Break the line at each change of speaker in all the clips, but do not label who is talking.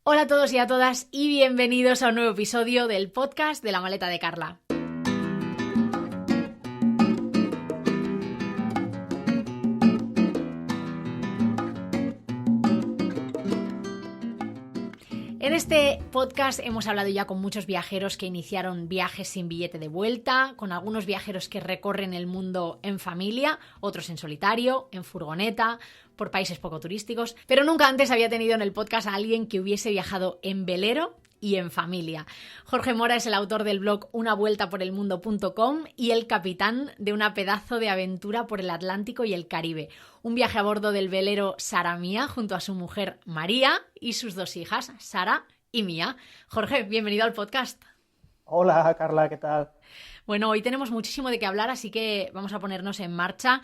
Hola a todos y a todas y bienvenidos a un nuevo episodio del podcast de La Maleta de Carla. En este podcast hemos hablado ya con muchos viajeros que iniciaron viajes sin billete de vuelta, con algunos viajeros que recorren el mundo en familia, otros en solitario, en furgoneta, por países poco turísticos, pero nunca antes había tenido en el podcast a alguien que hubiese viajado en velero y en familia. Jorge Mora es el autor del blog unavueltaporelmundo.com y el capitán de una pedazo de aventura por el Atlántico y el Caribe. Un viaje a bordo del velero Sara Mía junto a su mujer María y sus dos hijas, Sara y Mía. Jorge, bienvenido al podcast.
Hola Carla, ¿qué tal?
Bueno, hoy tenemos muchísimo de qué hablar, así que vamos a ponernos en marcha.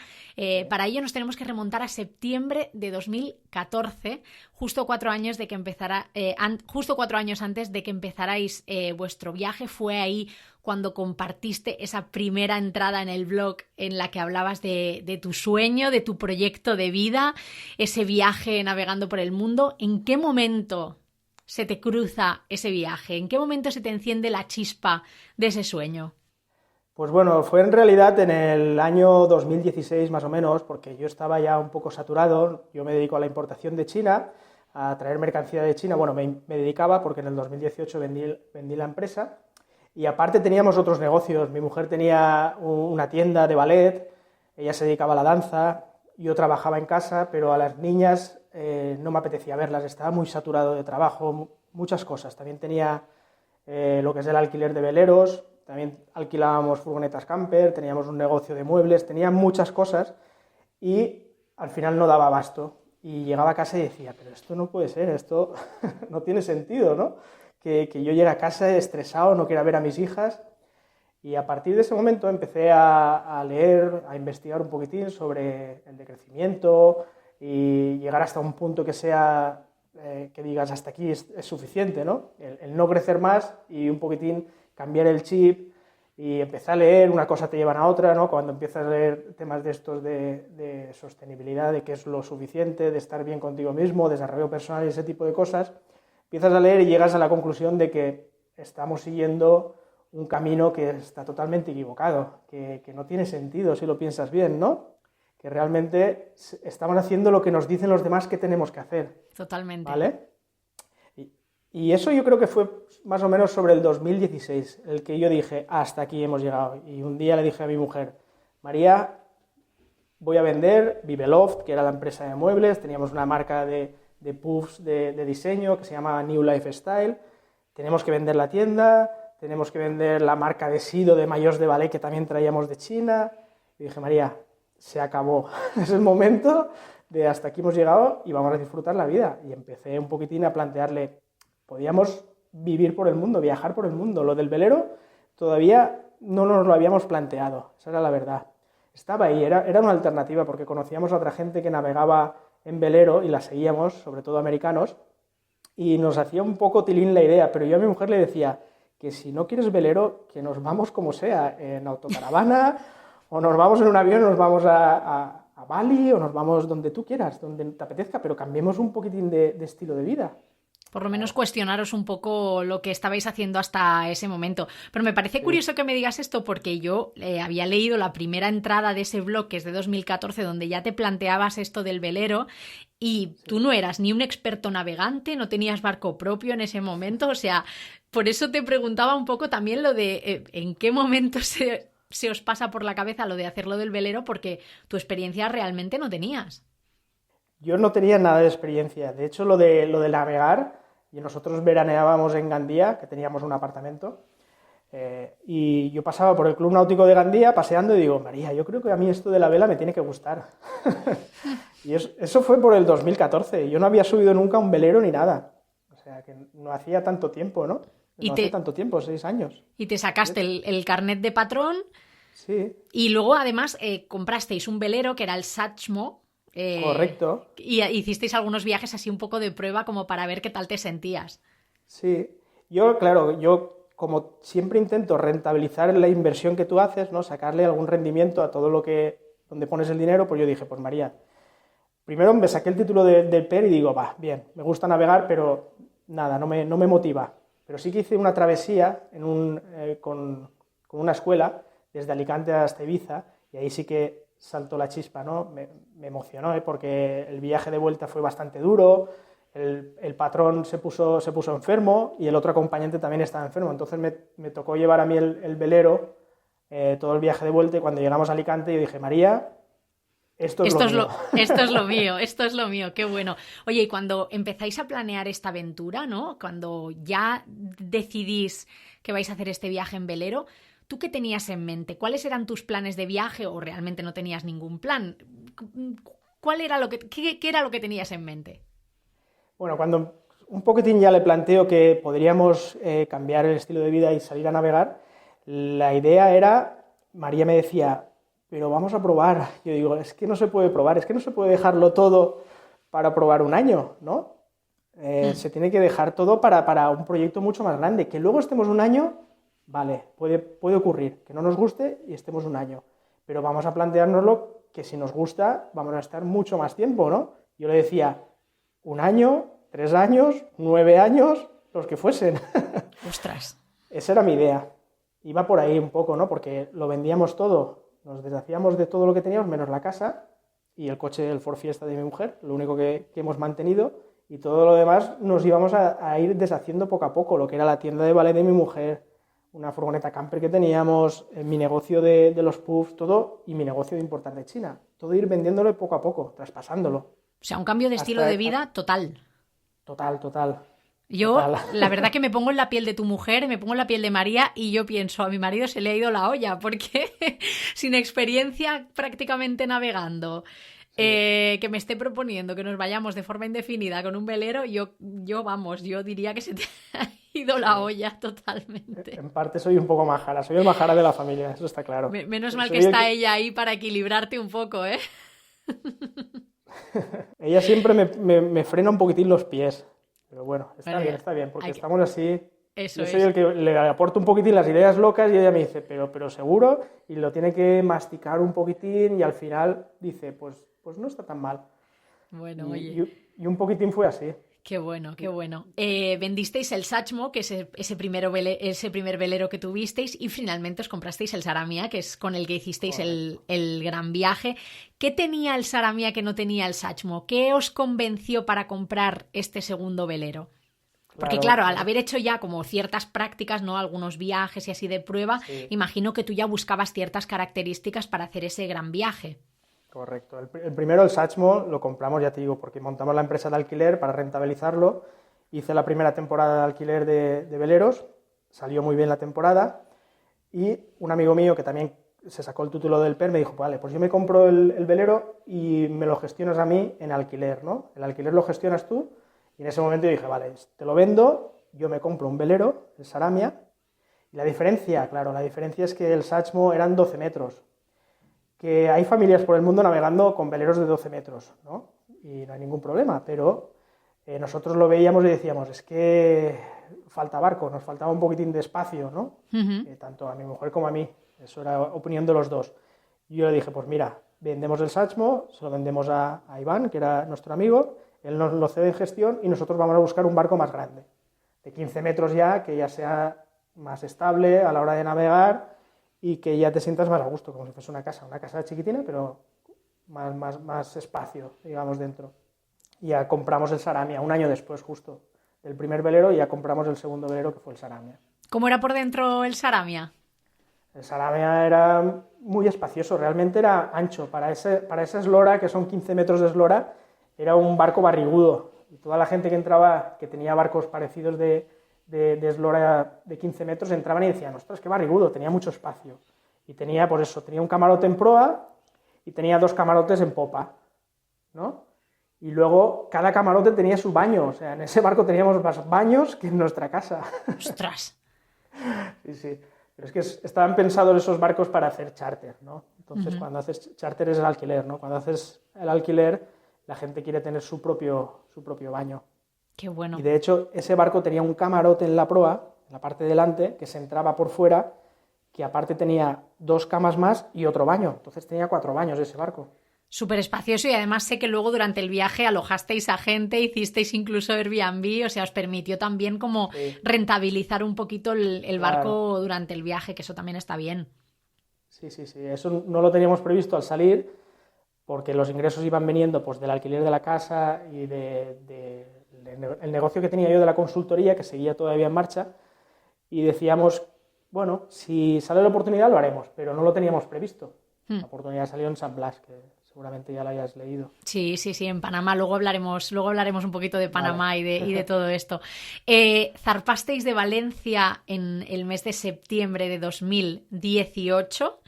Para ello nos tenemos que remontar a septiembre de 2014, justo 4 años antes de que empezarais vuestro viaje. Fue ahí cuando compartiste esa primera entrada en el blog en la que hablabas de tu sueño, de tu proyecto de vida, ese viaje navegando por el mundo. ¿En qué momento se te cruza ese viaje? ¿En qué momento se te enciende la chispa de ese sueño?
Pues bueno, fue en realidad en el año 2016 más o menos, porque yo estaba ya un poco saturado. Yo me dedico a la importación de China, a traer mercancía de China. Bueno, me dedicaba porque en el 2018 vendí la empresa y aparte teníamos otros negocios. Mi mujer tenía una tienda de ballet, ella se dedicaba a la danza, yo trabajaba en casa, pero a las niñas no me apetecía verlas, estaba muy saturado de trabajo, muchas cosas. También tenía lo que es el alquiler de veleros. También alquilábamos furgonetas camper, teníamos un negocio de muebles, tenía muchas cosas y al final no daba abasto. Y llegaba a casa y decía, pero esto no puede ser, esto no tiene sentido, ¿no? Que yo llegue a casa estresado, no quiera ver a mis hijas. Y a partir de ese momento empecé a leer, a investigar un poquitín sobre el decrecimiento y llegar hasta un punto que sea, que digas, hasta aquí es suficiente, ¿no? El no crecer más y un poquitín cambiar el chip y empecé a leer, una cosa te llevan a otra, ¿no? Cuando empiezas a leer temas de estos de sostenibilidad, de qué es lo suficiente, de estar bien contigo mismo, desarrollo personal y ese tipo de cosas, empiezas a leer y llegas a la conclusión de que estamos siguiendo un camino que está totalmente equivocado, que no tiene sentido si lo piensas bien, ¿no? Que realmente estamos haciendo lo que nos dicen los demás que tenemos que hacer.
Totalmente.
¿Vale? Y eso yo creo que fue más o menos sobre el 2016, el que yo dije, hasta aquí hemos llegado. Y un día le dije a mi mujer, María, voy a vender Viveloft, que era la empresa de muebles, teníamos una marca de puffs de diseño que se llama New Lifestyle, tenemos que vender la tienda, tenemos que vender la marca de Sido de maillots de ballet que también traíamos de China. Y dije, María, se acabó, es el momento de hasta aquí hemos llegado y vamos a disfrutar la vida. Y empecé un poquitín a plantearle, podíamos vivir por el mundo, viajar por el mundo. Lo del velero todavía no nos lo habíamos planteado, esa era la verdad. Estaba ahí, era una alternativa porque conocíamos a otra gente que navegaba en velero y la seguíamos, sobre todo americanos, y nos hacía un poco tilín la idea, pero yo a mi mujer le decía que si no quieres velero, que nos vamos como sea, en autocaravana, o nos vamos en un avión, nos vamos a Bali, o nos vamos donde tú quieras, donde te apetezca, pero cambiemos un poquitín de estilo de vida.
Por lo menos cuestionaros un poco lo que estabais haciendo hasta ese momento. Pero me parece curioso que me digas esto porque yo había leído la primera entrada de ese blog, que es de 2014, donde ya te planteabas esto del velero y tú no eras ni un experto navegante, no tenías barco propio en ese momento. O sea, por eso te preguntaba un poco también lo de en qué momento se os pasa por la cabeza lo de hacerlo del velero, porque tu experiencia realmente no tenías.
Yo no tenía nada de experiencia. De hecho, lo de navegar, y nosotros veraneábamos en Gandía, que teníamos un apartamento, y yo pasaba por el Club Náutico de Gandía paseando y digo, María, yo creo que a mí esto de la vela me tiene que gustar. Y eso fue por el 2014. Yo no había subido nunca un velero ni nada. O sea, que no hacía tanto tiempo, ¿no? No hace tanto tiempo, 6 años.
Y te sacaste el carnet de patrón.
Sí.
Y luego, además, comprasteis un velero que era el Satchmo.
Correcto.
Y hicisteis algunos viajes así un poco de prueba como para ver qué tal te sentías.
Sí. Yo como siempre intento rentabilizar la inversión que tú haces, ¿no? Sacarle algún rendimiento a todo donde pones el dinero, pues yo dije, pues María, primero me saqué el título del PER y digo, va, bien, me gusta navegar, pero nada, no me motiva. Pero sí que hice una travesía con una escuela desde Alicante hasta Ibiza y ahí sí que saltó la chispa, ¿no? Me emocionó, porque el viaje de vuelta fue bastante duro, el patrón se puso enfermo y el otro acompañante también estaba enfermo, entonces me tocó llevar a mí el velero todo el viaje de vuelta y cuando llegamos a Alicante yo dije, María, esto es lo mío.
Esto es lo mío, esto es lo mío, qué bueno. Oye, y cuando empezáis a planear esta aventura, ¿no? Cuando ya decidís que vais a hacer este viaje en velero, ¿tú qué tenías en mente? ¿Cuáles eran tus planes de viaje o realmente no tenías ningún plan? ¿Qué era lo que tenías en mente?
Bueno, cuando un poquitín ya le planteo que podríamos cambiar el estilo de vida y salir a navegar, la idea era, María me decía, pero vamos a probar. Yo digo, es que no se puede probar, es que no se puede dejarlo todo para probar un año, ¿no? Se tiene que dejar todo para un proyecto mucho más grande. Que luego estemos un año, vale, puede ocurrir, que no nos guste y estemos un año. Pero vamos a planteárnoslo que si nos gusta, vamos a estar mucho más tiempo, ¿no? Yo le decía, 1 año, 3 años, 9 años, los que fuesen.
¡Ostras!
Esa era mi idea. Iba por ahí un poco, ¿no? Porque lo vendíamos todo. Nos deshacíamos de todo lo que teníamos, menos la casa y el coche, el Ford Fiesta de mi mujer, lo único que hemos mantenido, y todo lo demás nos íbamos a ir deshaciendo poco a poco, lo que era la tienda de ballet de mi mujer, una furgoneta camper que teníamos, mi negocio de los puffs, todo, y mi negocio de importar de China. Todo ir vendiéndolo poco a poco, traspasándolo.
O sea, un cambio de estilo de vida total.
Total.
Yo, la verdad que me pongo en la piel de tu mujer, me pongo en la piel de María y yo pienso, a mi marido se le ha ido la olla, porque sin experiencia prácticamente navegando, sí. Que me esté proponiendo que nos vayamos de forma indefinida con un velero, yo diría que se te ha ido la olla totalmente.
En parte soy un poco majara, soy el majara de la familia, eso está claro.
Menos mal que está ella ahí para equilibrarte un poco, ¿eh?
Ella siempre me frena un poquitín los pies. Pero bueno, está bien, porque estamos así. Yo soy el que le aporto un poquitín las ideas locas y ella me dice, pero seguro, y lo tiene que masticar un poquitín y al final dice, pues no está tan mal.
Bueno, oye.
Y un poquitín fue así.
Qué bueno, qué bueno. Vendisteis el Sachmo, que es ese primer velero que tuvisteis, y finalmente os comprasteis el Saramia, que es con el que hicisteis el gran viaje. ¿Qué tenía el Saramia que no tenía el Sachmo? ¿Qué os convenció para comprar este segundo velero? Porque claro, al haber hecho ya como ciertas prácticas, ¿no? Algunos viajes y así de prueba, sí. Imagino que tú ya buscabas ciertas características para hacer ese gran viaje.
Correcto. El primero, el Sachmo, lo compramos, ya te digo, porque montamos la empresa de alquiler para rentabilizarlo. Hice la primera temporada de alquiler de veleros, salió muy bien la temporada, y un amigo mío que también se sacó el título del PER me dijo, vale, pues yo me compro el velero y me lo gestionas a mí en alquiler, ¿no? El alquiler lo gestionas tú, y en ese momento yo dije, vale, te lo vendo, yo me compro un velero, el Saramia, y la diferencia es que el Sachmo eran 12 metros. Que hay familias por el mundo navegando con veleros de 12 metros, ¿no? Y no hay ningún problema, pero nosotros lo veíamos y decíamos, es que falta barco, nos faltaba un poquitín de espacio, ¿no? Uh-huh. Tanto a mi mujer como a mí, eso era opinión de los dos. Y yo le dije, pues mira, vendemos el Sachmo, se lo vendemos a Iván, que era nuestro amigo, él nos lo cede en gestión y nosotros vamos a buscar un barco más grande, de 15 metros ya, que ya sea más estable a la hora de navegar, y que ya te sientas más a gusto, como si fuese una casa chiquitina, pero más espacio, digamos, dentro. Y ya compramos el Saramia, un año después justo del primer velero, y ya compramos el segundo velero, que fue el Saramia.
¿Cómo era por dentro el Saramia?
El Saramia era muy espacioso, realmente era ancho. Para esa eslora, que son 15 metros de eslora, era un barco barrigudo. Y toda la gente que entraba, que tenía barcos parecidos de eslora de 15 metros, entraban y decían, ostras, qué barrigudo, tenía mucho espacio. Y tenía, pues eso, tenía un camarote en proa y tenía 2 camarotes en popa, ¿no? Y luego cada camarote tenía su baño, o sea, en ese barco teníamos más baños que en nuestra casa.
¡Ostras!
Sí. Pero es que estaban pensados esos barcos para hacer charter, ¿no? Entonces, uh-huh. Cuando haces charter es el alquiler, ¿no? Cuando haces el alquiler, la gente quiere tener su propio baño.
Qué bueno.
Y de hecho, ese barco tenía un camarote en la proa, en la parte de delante, que se entraba por fuera, que aparte tenía 2 camas más y otro baño. Entonces tenía 4 baños ese barco.
Súper espacioso y además sé que luego durante el viaje alojasteis a gente, hicisteis incluso Airbnb, o sea, os permitió también como
Sí,
rentabilizar un poquito el
claro.
barco durante el viaje, que eso también está bien.
Sí, sí, sí. Eso no lo teníamos previsto al salir, porque los ingresos iban viniendo pues del alquiler de la casa y el negocio que tenía yo de la consultoría, que seguía todavía en marcha, y decíamos, bueno, si sale la oportunidad lo haremos, pero no lo teníamos previsto.
Hmm.
La oportunidad salió en San Blas, que seguramente ya la hayas leído.
Sí, sí, sí, en Panamá. Luego hablaremos un poquito de
Vale.
Panamá y de todo esto. Zarpasteis de Valencia en el mes de septiembre de 2018.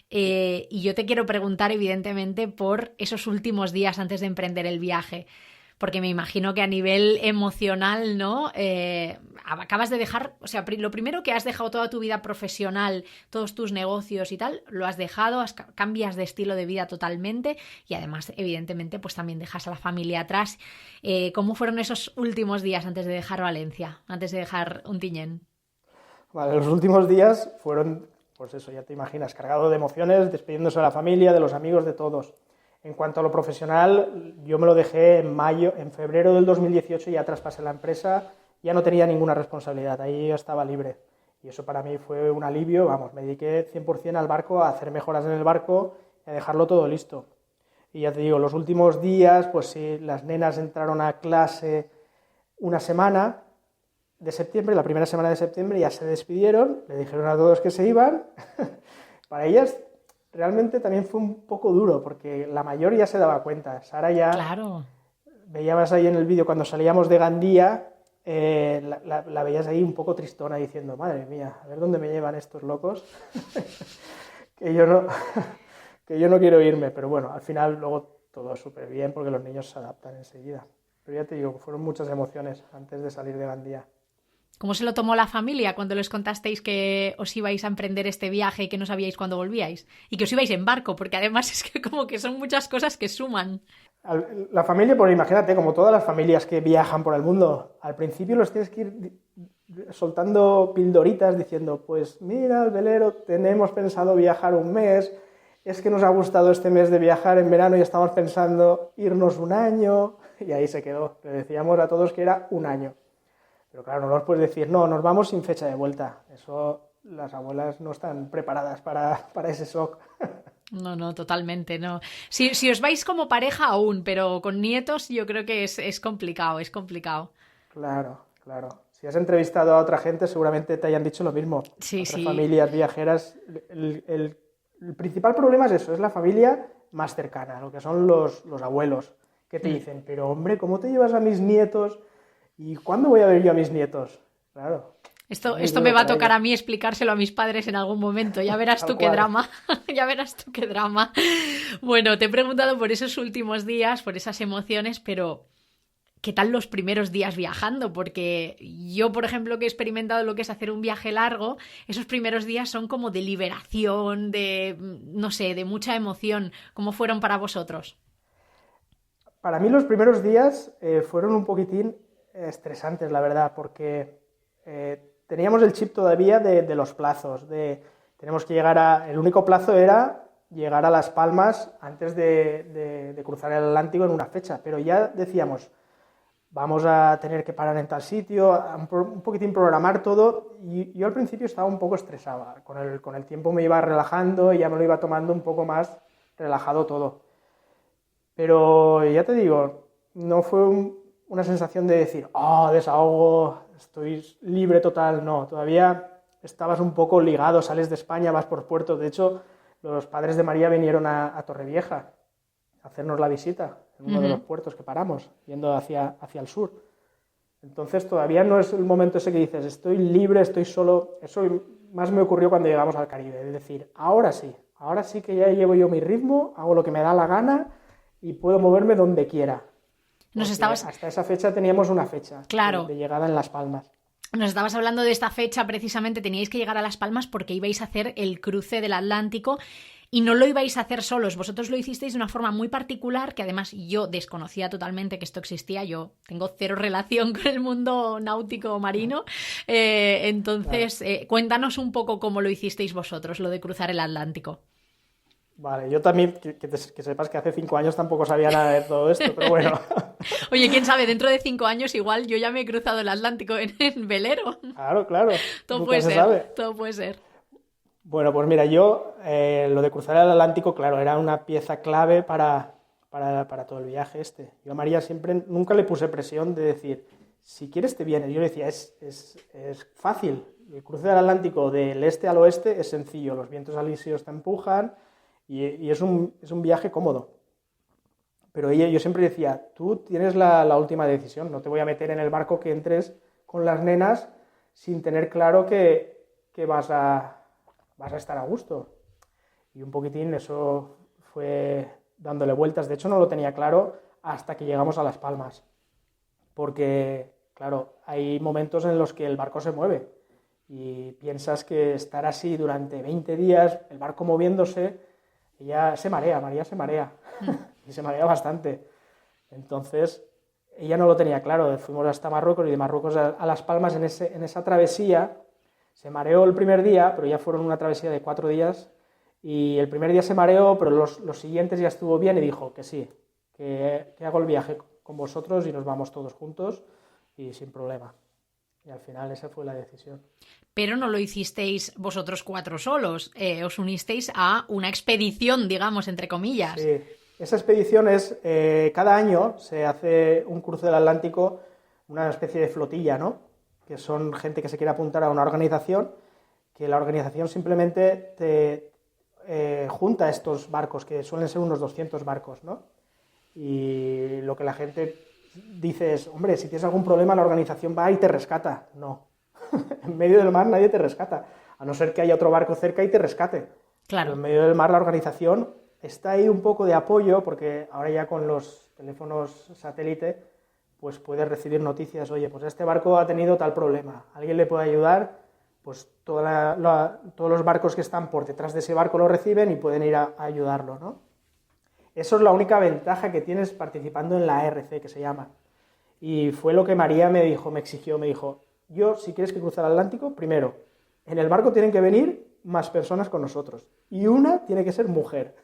Y yo te quiero preguntar, evidentemente, por esos últimos días antes de emprender el viaje. Porque me imagino que a nivel emocional, ¿no? Acabas de dejar, o sea, lo primero que has dejado toda tu vida profesional, todos tus negocios y tal, lo has dejado, cambias de estilo de vida totalmente y además, evidentemente, pues también dejas a la familia atrás. ¿Cómo fueron esos últimos días antes de dejar Valencia, antes de dejar Ontinyent?
Vale, los últimos días fueron, pues eso, ya te imaginas, cargado de emociones, despidiéndose de la familia, de los amigos, de todos. En cuanto a lo profesional, yo me lo dejé en febrero del 2018, ya traspasé la empresa, ya no tenía ninguna responsabilidad, ahí yo estaba libre. Y eso para mí fue un alivio, vamos, me dediqué 100% al barco, a hacer mejoras en el barco y a dejarlo todo listo. Y ya te digo, los últimos días, pues sí, las nenas entraron a clase una semana de septiembre, la primera semana de septiembre, ya se despidieron, le dijeron a todos que se iban. Para ellas realmente también fue un poco duro, porque la mayor ya se daba cuenta. Sara ya,
Claro.
veíamos ahí en el vídeo cuando salíamos de Gandía, la veías ahí un poco tristona diciendo, madre mía, a ver dónde me llevan estos locos, que yo no, que yo no quiero irme. Pero bueno, al final luego todo súper bien porque los niños se adaptan enseguida. Pero ya te digo, fueron muchas emociones antes de salir de Gandía.
¿Cómo se lo tomó la familia cuando les contasteis que os ibais a emprender este viaje y que no sabíais cuándo volvíais? Y que os ibais en barco, porque además es que como que son muchas cosas que suman.
La familia, pues imagínate, como todas las familias que viajan por el mundo, al principio los tienes que ir soltando pildoritas diciendo, pues mira, el velero, tenemos pensado viajar un mes, es que nos ha gustado este mes de viajar en verano y estamos pensando irnos un año, y ahí se quedó. Le decíamos a todos que era un año. Pero claro, no nos puedes decir, no, nos vamos sin fecha de vuelta. Eso las abuelas no están preparadas para ese shock.
No, no, totalmente, no. Si os vais como pareja aún, pero con nietos yo creo que es complicado, es complicado.
Claro, claro. Si has entrevistado a otra gente, seguramente te hayan dicho lo mismo.
Sí,
Otras
sí.
familias viajeras. El principal problema es eso, es la familia más cercana, lo que son los abuelos, que te
Mm.
dicen, pero hombre, ¿cómo te llevas a mis nietos? ¿Y cuándo voy a ver yo a mis nietos? Claro, es muy
Esto
duro
me va a
para
tocar
ellos.
a mí explicárselo a mis padres en algún momento. Ya verás
Tal
tú qué
cual.
drama. Ya verás tú qué drama. Bueno, te he preguntado por esos últimos días, por esas emociones, pero ¿qué tal los primeros días viajando? Porque yo, por ejemplo, que he experimentado lo que es hacer un viaje largo, esos primeros días son como de liberación, de, no sé, de mucha emoción. ¿Cómo fueron para vosotros?
Para mí los primeros días fueron un poquitín estresantes, la verdad, porque teníamos el chip todavía de los plazos, tenemos que llegar el único plazo era llegar a Las Palmas antes de cruzar el Atlántico en una fecha, pero ya decíamos, vamos a tener que parar en tal sitio, un poquitín programar todo, y yo al principio estaba un poco estresado, con el tiempo me iba relajando y ya me lo iba tomando un poco más relajado todo. Pero ya te digo, no fue una sensación de decir, oh, desahogo, estoy libre total, no, todavía estabas un poco ligado, sales de España, vas por puertos. De hecho, los padres de María vinieron a Torrevieja a hacernos la visita en uno de los
Ujú.
puertos que paramos, yendo hacia el sur. Entonces todavía no es el momento ese que dices, estoy libre, estoy solo. Eso más me ocurrió cuando llegamos al Caribe, es decir, ahora sí que ya llevo yo mi ritmo, hago lo que me da la gana y puedo moverme donde quiera.
Nos
Porque
estabas,
hasta esa fecha teníamos una fecha
claro,
de llegada en Las Palmas.
nos estabas hablando de esta fecha precisamente, teníais que llegar a Las Palmas porque ibais a hacer el cruce del Atlántico y no lo ibais a hacer solos, vosotros lo hicisteis de una forma muy particular que además yo desconocía totalmente que esto existía, yo tengo cero relación con el mundo náutico marino,
Claro.
entonces cuéntanos un poco cómo lo hicisteis vosotros, lo de cruzar el Atlántico.
Vale, yo también, que sepas que hace 5 años tampoco sabía nada de todo esto, pero bueno.
Oye, quién sabe, dentro de 5 años igual yo ya me he cruzado el Atlántico en velero.
Claro,
Todo
nunca
puede
se
ser,
sabe.
todo puede ser.
Bueno, pues mira, yo lo de cruzar el Atlántico, claro, era una pieza clave para todo el viaje este. Yo a María siempre, nunca le puse presión de decir, si quieres te vienes. Yo le decía, es fácil, el cruce del Atlántico del este al oeste es sencillo, los vientos alisios te empujan y es un viaje cómodo. Pero yo siempre decía, tú tienes la última decisión, no te voy a meter en el barco que entres con las nenas sin tener claro que vas a estar a gusto. Y un poquitín eso fue dándole vueltas. De hecho, no lo tenía claro hasta que llegamos a Las Palmas. Porque, claro, hay momentos en los que el barco se mueve y piensas que estar así durante 20 días, el barco moviéndose, ella se marea, María se marea. Y se marea bastante. Entonces, ella no lo tenía claro. Fuimos hasta Marruecos y de Marruecos a Las Palmas en esa travesía. Se mareó el primer día, pero ya fueron una travesía de 4 días. Y el primer día se mareó, pero los siguientes ya estuvo bien y dijo que sí, que hago el viaje con vosotros y nos vamos todos juntos y sin problema. Y al final esa fue la decisión.
Pero no lo hicisteis vosotros 4 solos, os unisteis a una expedición, digamos, entre comillas.
Sí, esa expedición es, cada año se hace un cruce del Atlántico, una especie de flotilla, ¿no? Que son gente que se quiere apuntar a una organización, que la organización simplemente te junta estos barcos, que suelen ser unos 200 barcos, ¿no? Y lo que la gente dice es, hombre, si tienes algún problema la organización va y te rescata. No, en medio del mar nadie te rescata, a no ser que haya otro barco cerca y te rescate.
Claro.
Pero en medio del mar la organización está ahí un poco de apoyo, porque ahora ya con los teléfonos satélite, pues puedes recibir noticias, oye, pues este barco ha tenido tal problema, ¿alguien le puede ayudar? Pues todos los barcos que están por detrás de ese barco lo reciben y pueden ir a ayudarlo, ¿no? Eso es la única ventaja que tienes participando en la ARC, que se llama. Y fue lo que María me exigió, me dijo, yo, si quieres que cruce el Atlántico, primero, en el barco tienen que venir más personas con nosotros. Y una tiene que ser mujer.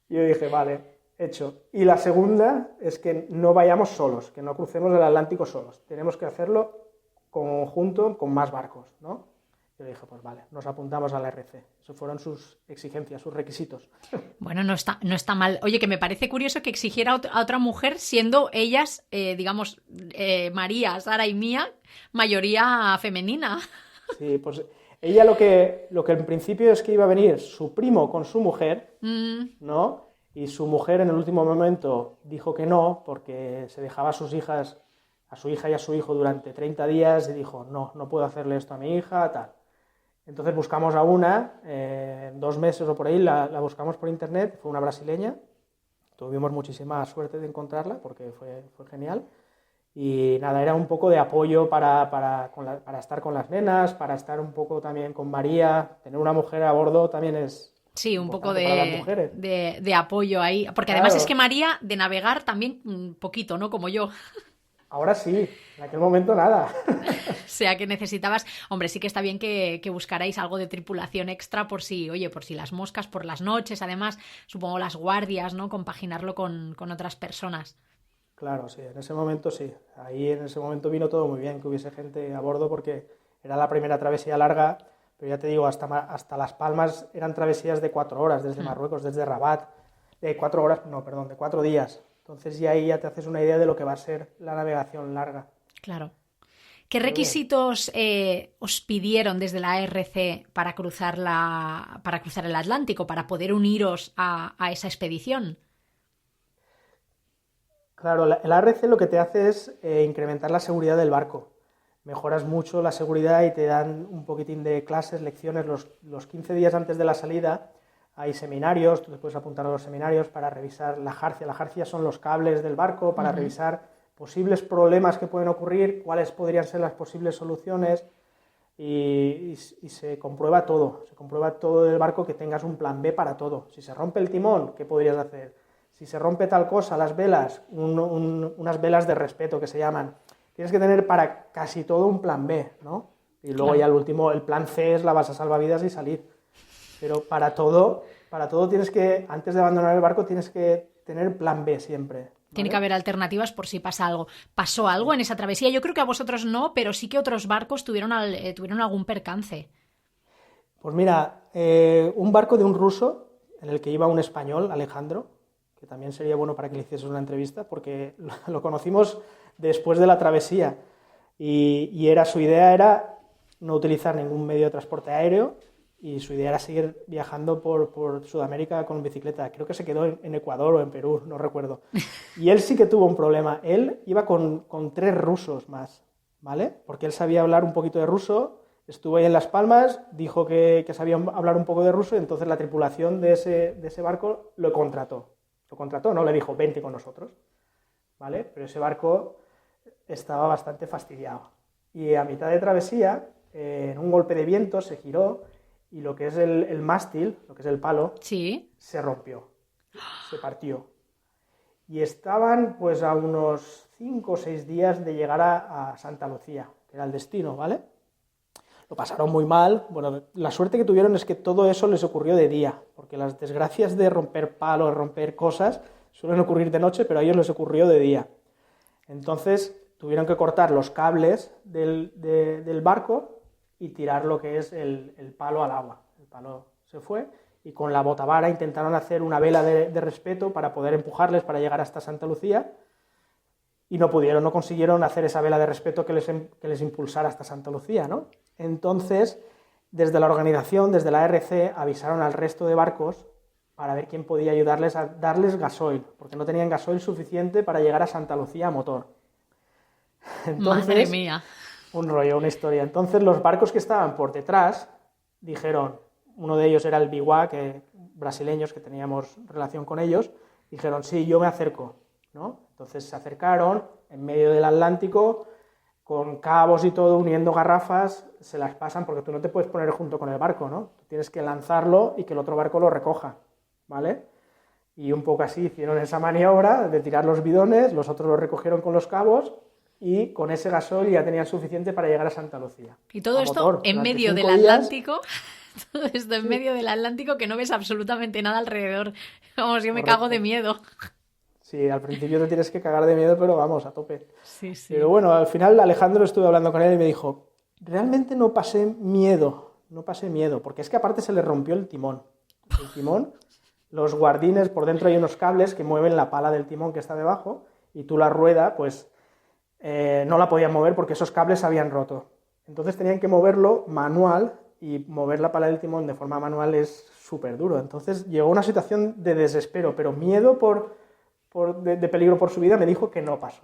Y yo dije, vale, hecho. Y la segunda es que no vayamos solos, que no crucemos el Atlántico solos. Tenemos que hacerlo conjunto con más barcos, ¿no? Yo dije, pues vale, nos apuntamos a la RC. Esos fueron sus exigencias, sus requisitos.
Bueno, no está mal. Oye, que me parece curioso que exigiera a otra mujer, siendo ellas, digamos, María, Sara y Mía, mayoría femenina.
Sí, pues ella lo que en principio es que iba a venir su primo con su mujer, ¿no? Y su mujer en el último momento dijo que no, porque se dejaba a sus hijas, a su hija y a su hijo durante 30 días y dijo, no puedo hacerle esto a mi hija, tal. Entonces buscamos a una, 2 meses o por ahí, la buscamos por internet, fue una brasileña, tuvimos muchísima suerte de encontrarla porque fue genial. Y nada, era un poco de apoyo para estar con las nenas, para estar un poco también con María. Tener una mujer a bordo también es
sí, un poco
para las mujeres.
de apoyo ahí. Porque
Claro.
además es que María, de navegar también un poquito, ¿no? Como yo.
Ahora sí, en aquel momento nada.
O sea, que necesitabas... Hombre, sí que está bien que buscarais algo de tripulación extra por si, oye, por si las moscas, por las noches, además, supongo las guardias, ¿no? Compaginarlo con otras personas.
Claro, sí, en ese momento sí. Ahí en ese momento vino todo muy bien, que hubiese gente a bordo porque era la primera travesía larga, pero ya te digo, hasta Las Palmas eran travesías de 4 horas, desde Marruecos, desde Rabat, de 4 días. Entonces ya ahí ya te haces una idea de lo que va a ser la navegación larga.
Claro. ¿Qué requisitos os pidieron desde la ARC para cruzar el Atlántico, para poder uniros a esa expedición?
Claro, el ARC lo que te hace es incrementar la seguridad del barco. Mejoras mucho la seguridad y te dan un poquitín de clases, lecciones. Los 15 días antes de la salida hay seminarios, tú te puedes apuntar a los seminarios para revisar la jarcia. La jarcia son los cables del barco, para revisar posibles problemas que pueden ocurrir, cuáles podrían ser las posibles soluciones y se comprueba todo del barco, que tengas un plan B para todo. Si se rompe el timón, ¿qué podrías hacer? Si se rompe tal cosa, las velas, unas velas de respeto que se llaman. Tienes que tener para casi todo un plan B, ¿no? Y luego ya el último, el plan C es la base salvavidas y salir. Pero para todo tienes que, antes de abandonar el barco, tienes que tener plan B siempre. ¿Vale?
Tiene que haber alternativas por si pasa algo. ¿Pasó algo en esa travesía? Yo creo que a vosotros no, pero sí que otros barcos tuvieron algún percance.
Pues mira, un barco de un ruso en el que iba un español, Alejandro, que también sería bueno para que le hicieses una entrevista, porque lo conocimos después de la travesía y su idea era no utilizar ningún medio de transporte aéreo y su idea era seguir viajando por Sudamérica con bicicleta. Creo que se quedó en Ecuador o en Perú, no recuerdo. Y él sí que tuvo un problema. Él iba con 3 rusos más, ¿vale? Porque él sabía hablar un poquito de ruso, estuvo ahí en Las Palmas, dijo que sabía hablar un poco de ruso y entonces la tripulación de ese barco lo contrató. Lo contrató, no le dijo, vente con nosotros, ¿vale? Pero ese barco estaba bastante fastidiado. Y a mitad de travesía, en un golpe de viento, se giró y lo que es el mástil, lo que es el palo,
¿Sí?
se rompió, se partió. Y estaban pues a unos 5 o 6 días de llegar a Santa Lucía, que era el destino, ¿vale? Lo pasaron muy mal. Bueno, la suerte que tuvieron es que todo eso les ocurrió de día, porque las desgracias de romper palos, romper cosas, suelen ocurrir de noche, pero a ellos les ocurrió de día. Entonces tuvieron que cortar los cables del barco y tirar lo que es el palo al agua. El palo se fue y con la botavara intentaron hacer una vela de respeto para poder empujarles para llegar hasta Santa Lucía y no pudieron, no consiguieron hacer esa vela de respeto que les impulsara hasta Santa Lucía, ¿no? Entonces, desde la organización, desde la RC, avisaron al resto de barcos para ver quién podía ayudarles a darles gasoil, porque no tenían gasoil suficiente para llegar a Santa Lucía a motor. Entonces,
madre mía.
Un rollo, una historia. Entonces los barcos que estaban por detrás dijeron, uno de ellos era el Biwa, brasileños que teníamos relación con ellos, dijeron, sí, yo me acerco, ¿no? Entonces se acercaron en medio del Atlántico, con cabos y todo, uniendo garrafas, se las pasan porque tú no te puedes poner junto con el barco, ¿no? Tú tienes que lanzarlo y que el otro barco lo recoja, ¿vale? Y un poco así hicieron esa maniobra de tirar los bidones, los otros los recogieron con los cabos y con ese gasoil ya tenían suficiente para llegar a Santa Lucía.
Y todo esto
motor,
en medio del Atlántico, todo esto en medio del Atlántico que no ves absolutamente nada alrededor. Vamos, yo me cago de miedo.
Sí, al principio te tienes que cagar de miedo, pero vamos, a tope.
Sí, sí.
Pero bueno, al final Alejandro estuve hablando con él y me dijo, realmente no pasé miedo, porque es que aparte se le rompió el timón. El timón, los guardines, por dentro hay unos cables que mueven la pala del timón que está debajo y tú la rueda, pues no la podían mover porque esos cables se habían roto. Entonces tenían que moverlo manual y mover la pala del timón de forma manual es súper duro. Entonces llegó una situación de desespero, pero miedo de peligro por su vida me dijo que no pasó.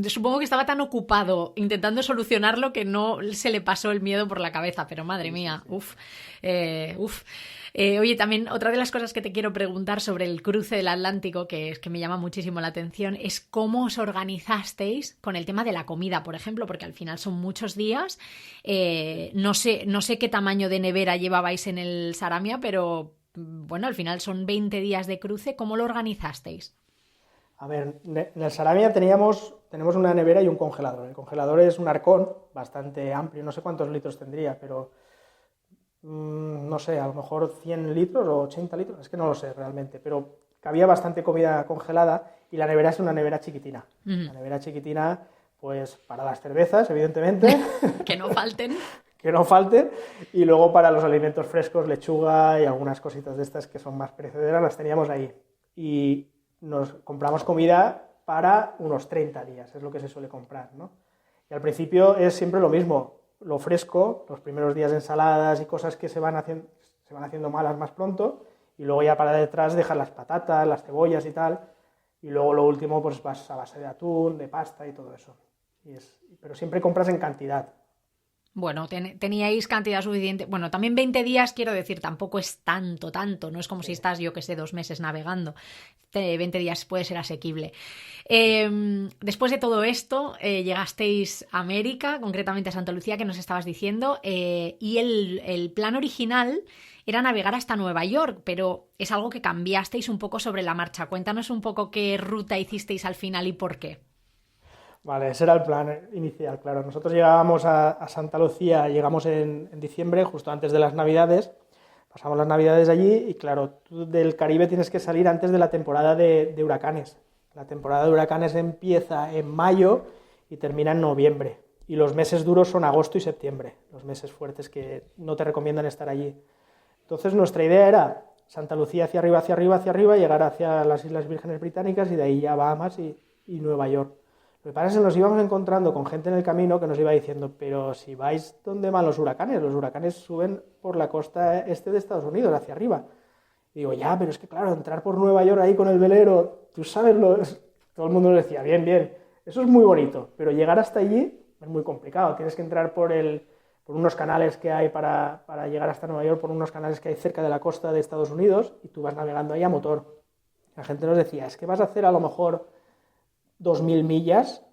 Supongo que estaba tan ocupado intentando solucionarlo que no se le pasó el miedo por la cabeza, pero madre mía, uf. Oye, también otra de las cosas que te quiero preguntar sobre el cruce del Atlántico, que es que me llama muchísimo la atención, es cómo os organizasteis con el tema de la comida, por ejemplo, porque al final son muchos días. No sé qué tamaño de nevera llevabais en el Saramia, pero bueno, al final son 20 días de cruce. ¿Cómo lo organizasteis?
A ver, en el Saramia tenemos una nevera y un congelador. El congelador es un arcón bastante amplio, no sé cuántos litros tendría, pero no sé, a lo mejor 100 litros o 80 litros, es que no lo sé realmente, pero cabía bastante comida congelada y la nevera es una nevera chiquitina. La nevera chiquitina, pues para las cervezas, evidentemente.
Que no falten.
Que no falten, y luego para los alimentos frescos, lechuga y algunas cositas de estas que son más perecederas, las teníamos ahí. Y nos compramos comida para unos 30 días, es lo que se suele comprar, ¿no? Y al principio es siempre lo mismo, lo fresco, los primeros días ensaladas y cosas que se van haciendo malas más pronto, y luego ya para detrás dejar las patatas, las cebollas y tal, y luego lo último pues vas a base de atún, de pasta y todo eso. Pero siempre compras en cantidad.
Bueno, teníais cantidad suficiente. Bueno, también 20 días, quiero decir, tampoco es tanto. No es como si estás, yo que sé, 2 meses navegando. 20 días puede ser asequible. Después de todo esto, llegasteis a América, concretamente a Santa Lucía, que nos estabas diciendo, y el plan original era navegar hasta Nueva York, pero es algo que cambiasteis un poco sobre la marcha. Cuéntanos un poco qué ruta hicisteis al final y por qué.
Vale, ese era el plan inicial, claro. Nosotros llegábamos a Santa Lucía, llegamos en diciembre, justo antes de las Navidades, pasamos las Navidades allí y claro, tú del Caribe tienes que salir antes de la temporada de huracanes. La temporada de huracanes empieza en mayo y termina en noviembre. Y los meses duros son agosto y septiembre, los meses fuertes que no te recomiendan estar allí. Entonces nuestra idea era Santa Lucía hacia arriba, hacia arriba, hacia arriba, llegar hacia las Islas Vírgenes Británicas y de ahí ya Bahamas y Nueva York. Lo que pasa es que nos íbamos encontrando con gente en el camino que nos iba diciendo, pero si vais donde van los huracanes suben por la costa este de Estados Unidos, hacia arriba. Y digo, ya, pero es que claro, entrar por Nueva York ahí con el velero, tú sabes, todo el mundo nos decía, bien, bien, eso es muy bonito, pero llegar hasta allí es muy complicado, tienes que entrar por unos canales que hay para llegar hasta Nueva York, por unos canales que hay cerca de la costa de Estados Unidos y tú vas navegando ahí a motor. La gente nos decía, es que vas a hacer a lo mejor 2.000 millas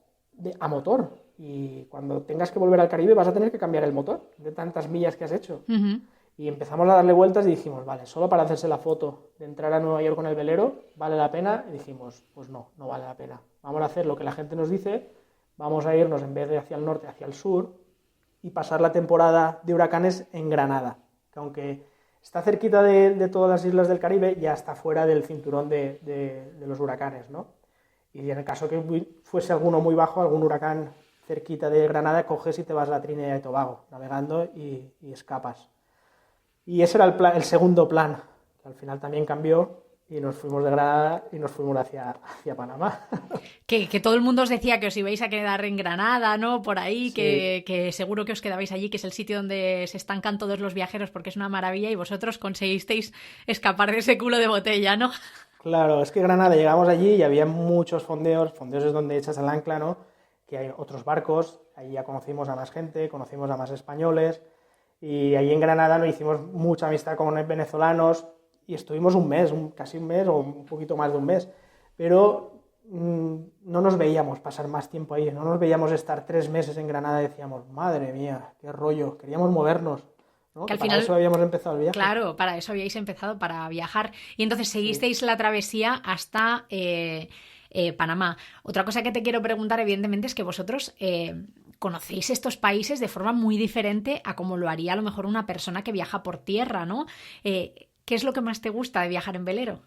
a motor y cuando tengas que volver al Caribe vas a tener que cambiar el motor de tantas millas que has hecho.
Uh-huh.
Y empezamos a darle vueltas y dijimos, vale, solo para hacerse la foto de entrar a Nueva York con el velero, ¿vale la pena? Y dijimos, pues no, no vale la pena. Vamos a hacer lo que la gente nos dice, vamos a irnos en vez de hacia el norte, hacia el sur y pasar la temporada de huracanes en Granada, que aunque está cerquita de todas las islas del Caribe, ya está fuera del cinturón de los huracanes, ¿no? Y en el caso que fuese alguno muy bajo, algún huracán cerquita de Granada, coges y te vas a Trinidad y Tobago, navegando y escapas. Y ese era el segundo plan, que al final también cambió y nos fuimos de Granada y nos fuimos hacia Panamá.
Que todo el mundo os decía que os ibais a quedar en Granada, ¿no? Por ahí, sí. que seguro que os quedabais allí, que es el sitio donde se estancan todos los viajeros porque es una maravilla y vosotros conseguisteis escapar de ese culo de botella, ¿no?
Claro, es que Granada, llegamos allí y había muchos fondeos es donde echas el ancla, ¿no? Que hay otros barcos, ahí ya conocimos a más gente, conocimos a más españoles y ahí en Granada nos hicimos mucha amistad con venezolanos y estuvimos un mes, casi un mes o un poquito más de un mes, pero no nos veíamos pasar más tiempo ahí, no nos veíamos estar 3 meses en Granada y decíamos, madre mía, qué rollo, queríamos movernos. ¿No?
Que al
para
final,
eso habíamos empezado el viaje.
Claro, para eso habíais empezado, para viajar. Y entonces seguisteis la travesía hasta Panamá. Otra cosa que te quiero preguntar, evidentemente, es que vosotros conocéis estos países de forma muy diferente a como lo haría a lo mejor una persona que viaja por tierra, ¿no? ¿Qué es lo que más te gusta de viajar en velero?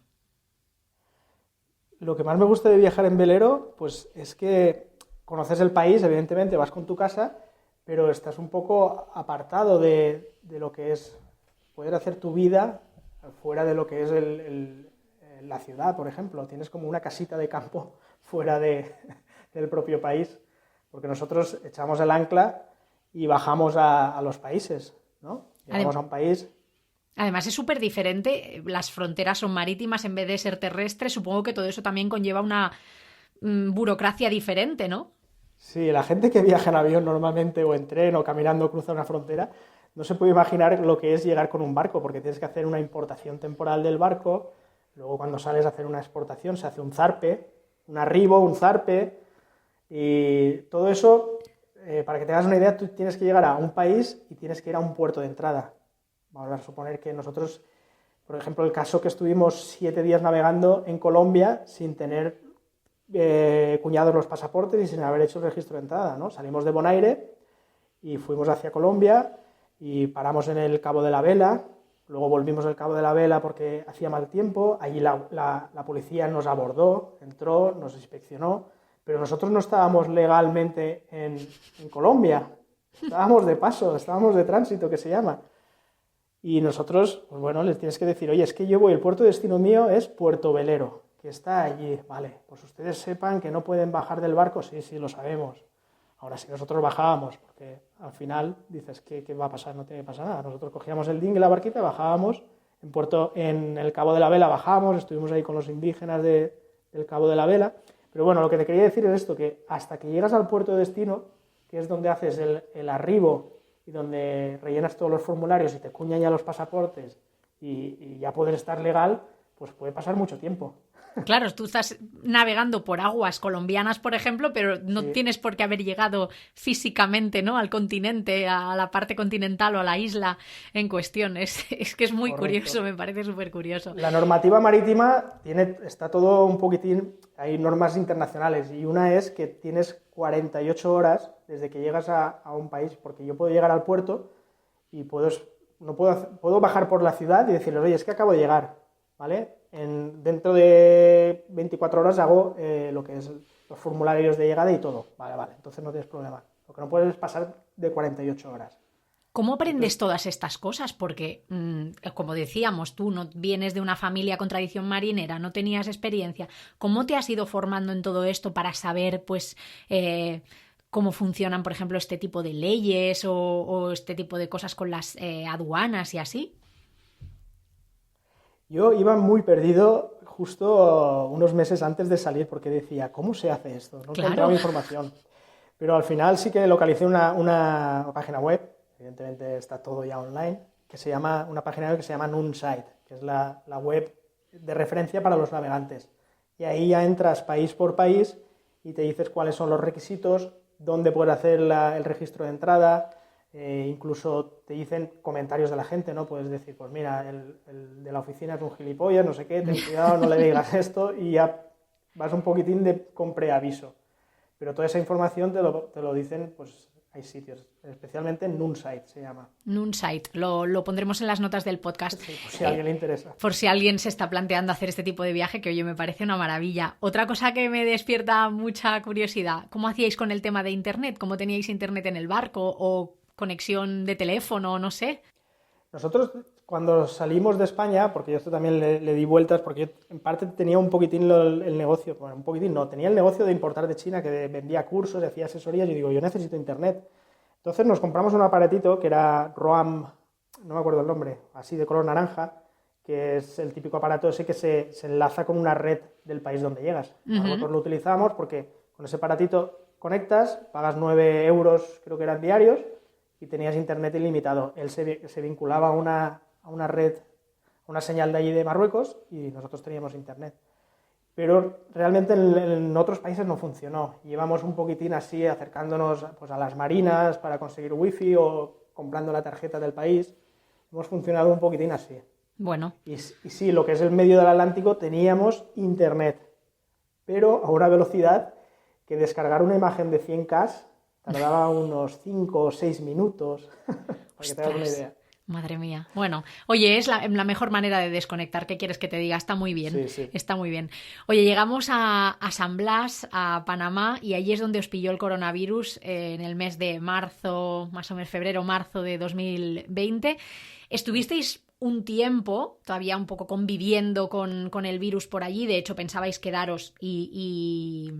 Lo que más me gusta de viajar en velero, pues es que conoces el país, evidentemente, vas con tu casa, pero estás un poco apartado de lo que es poder hacer tu vida fuera de lo que es la ciudad, por ejemplo. Tienes como una casita de campo fuera del propio país, porque nosotros echamos el ancla y bajamos a los países, ¿no? Llegamos a un país.
Además es súper diferente, las fronteras son marítimas en vez de ser terrestres, supongo que todo eso también conlleva una burocracia diferente, ¿no?
Sí, la gente que viaja en avión normalmente o en tren o caminando cruza una frontera no se puede imaginar lo que es llegar con un barco, porque tienes que hacer una importación temporal del barco, luego cuando sales a hacer una exportación se hace un zarpe, un arribo, un zarpe, y todo eso, para que te hagas una idea, tú tienes que llegar a un país y tienes que ir a un puerto de entrada. Vamos a suponer que nosotros, por ejemplo, el caso que estuvimos 7 días navegando en Colombia sin tener cuñados los pasaportes y sin haber hecho el registro de entrada, ¿no? Salimos de Bonaire y fuimos hacia Colombia y paramos en el Cabo de la Vela, luego volvimos al Cabo de la Vela porque hacía mal tiempo, allí la policía nos abordó, entró, nos inspeccionó, pero nosotros no estábamos legalmente en Colombia, estábamos de paso, estábamos de tránsito, que se llama. Y nosotros, pues bueno, les tienes que decir, oye, es que yo voy, el puerto de destino mío es Puerto Velero, que está allí, vale, pues ustedes sepan que no pueden bajar del barco, sí, lo sabemos. Ahora, si nosotros bajábamos, porque al final dices, ¿qué va a pasar? No tiene que pasar nada. Nosotros cogíamos el dinghy, la barquita, bajábamos, en el Cabo de la Vela bajábamos, estuvimos ahí con los indígenas del Cabo de la Vela. Pero bueno, lo que te quería decir es esto, que hasta que llegas al puerto de destino, que es donde haces el arribo y donde rellenas todos los formularios y te cuñan ya los pasaportes y ya poder estar legal, pues puede pasar mucho tiempo.
Claro, tú estás navegando por aguas colombianas, por ejemplo, pero no tienes por qué haber llegado físicamente, ¿no?, al continente, a la parte continental o a la isla en cuestión. Es que es muy curioso, me parece súper curioso.
La normativa marítima está todo un poquitín, hay normas internacionales y una es que tienes 48 horas desde que llegas a un país, porque yo puedo llegar al puerto y puedo no puedo bajar por la ciudad y decirles, oye, es que acabo de llegar, ¿vale? Dentro de 24 horas hago lo que es los formularios de llegada y todo. Vale, entonces no tienes problema. Lo que no puedes es pasar de 48 horas.
¿Cómo aprendes todas estas cosas? Porque, como decíamos, tú no vienes de una familia con tradición marinera, no tenías experiencia. ¿Cómo te has ido formando en todo esto para saber, pues, cómo funcionan, por ejemplo, este tipo de leyes o este tipo de cosas con las aduanas y así?
Yo iba muy perdido justo unos meses antes de salir porque decía, ¿cómo se hace esto? No
Claro.
encontraba información. Pero al final sí que localicé una página web, evidentemente está todo ya online, una página web que se llama Noonsite, que es la web de referencia para los navegantes. Y ahí ya entras país por país y te dices cuáles son los requisitos, dónde puedes hacer el registro de entrada, incluso te dicen comentarios de la gente, ¿no? Puedes decir, pues mira, el de la oficina es un gilipollas, no sé qué, ten cuidado, no le digas esto, y ya vas un poquitín con preaviso. Pero toda esa información te lo dicen, pues hay sitios, especialmente Noonsite se llama.
Noonsite, lo pondremos en las notas del podcast.
Sí, por si a alguien le interesa.
Por si alguien se está planteando hacer este tipo de viaje, que oye, me parece una maravilla. Otra cosa que me despierta mucha curiosidad, ¿cómo hacíais con el tema de internet? ¿Cómo teníais internet en el barco o conexión de teléfono, no sé?
Nosotros cuando salimos de España, porque yo esto también le di vueltas, porque yo en parte tenía un poquitín el negocio, bueno, un poquitín no, tenía el negocio de importar de China, que vendía cursos, hacía asesorías, y digo, yo necesito internet. Entonces nos compramos un aparatito que era Roam, no me acuerdo el nombre, así de color naranja, que es el típico aparato ese que se enlaza con una red del país donde llegas. Nosotros lo utilizamos porque con ese aparatito conectas, pagas 9 euros, creo que eran diarios, y tenías internet ilimitado. Él se vinculaba a una red, a una señal de allí de Marruecos, y nosotros teníamos internet. Pero realmente en otros países no funcionó. Íbamos un poquitín así, acercándonos pues, a las marinas para conseguir wifi o comprando la tarjeta del país. Hemos funcionado un poquitín así.
Bueno.
Y sí, lo que es el medio del Atlántico teníamos internet, pero a una velocidad que descargar una imagen de 100K tardaba unos 5 o 6 minutos, para que te hagas una idea.
Madre mía. Bueno, oye, es la mejor manera de desconectar. ¿Qué quieres que te diga? Está muy bien.
Sí.
Está muy bien. Oye, llegamos a San Blas, a Panamá, y allí es donde os pilló el coronavirus en el mes de marzo, más o menos febrero-marzo de 2020. Estuvisteis un tiempo todavía un poco conviviendo con el virus por allí. De hecho, pensabais quedaros y